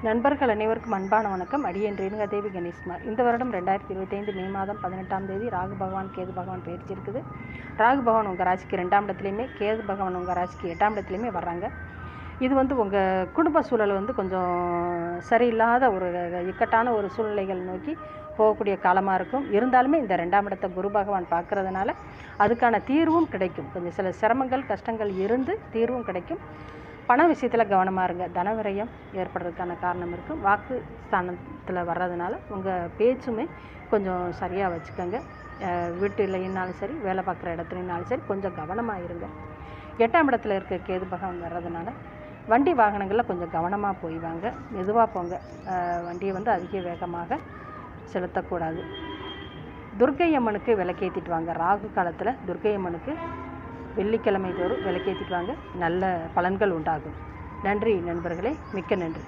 நண்பர்கள் அனைவருக்கும் அன்பான வணக்கம். அடியேன் ரேணுகாதேவி கணேஷ்குமார். இந்த வருடம் 2025 மே மாதம் 18ஆம் தேதி ராகு பகவான் கேது பகவான் பயிற்சி இருக்குது. ராகு பகவான் உங்கள் ராசிக்கு 2ஆம் இடத்துலையுமே, கேது பகவான் உங்கள் ராசிக்கு 8ஆம் இடத்துலையுமே வர்றாங்க. இது உங்கள் குடும்ப சூழல் கொஞ்சம் சரியில்லாத ஒரு இக்கட்டான ஒரு சூழ்நிலைகள் நோக்கி போகக்கூடிய காலமாக இருக்கும். இருந்தாலுமே இந்த 2ஆம் இடத்தை குரு பகவான் பார்க்கறதுனால அதுக்கான தீர்வும் கிடைக்கும். கொஞ்சம் சில சிரமங்கள் கஷ்டங்கள் இருந்து தீர்வும் கிடைக்கும். பண விஷயத்தில் கவனமாக இருங்க. தன விரயம் ஏற்படுறதுக்கான காரணம் இருக்கும். வாக்கு ஸ்தானத்தில் வர்றதுனால உங்கள் பேச்சுமே கொஞ்சம் சரியாக வச்சுக்கோங்க. வீட்டிலைனாலும் சரி, வேலை பார்க்குற இடத்துலைனாலும் சரி, கொஞ்சம் கவனமாக இருங்க. 8ஆம் இடத்துல இருக்க கேது பகவான் வர்றதுனால வண்டி வாகனங்களில் கொஞ்சம் கவனமாக போய் வாங்க. மெதுவாக போங்க. வண்டியை அதிக வேகமாக செலுத்தக்கூடாது. துர்க்கை அம்மனுக்கு விளக்கேற்றிட்டு வாங்க. ராகு காலத்தில் துர்க்கை அம்மனுக்கு வெள்ளிக்கிழமை தோறும் விளக்கேற்றிட்டு வாங்க. நல்ல பலன்கள் உண்டாகும். நன்றி நண்பர்களே, மிக்க நன்றி.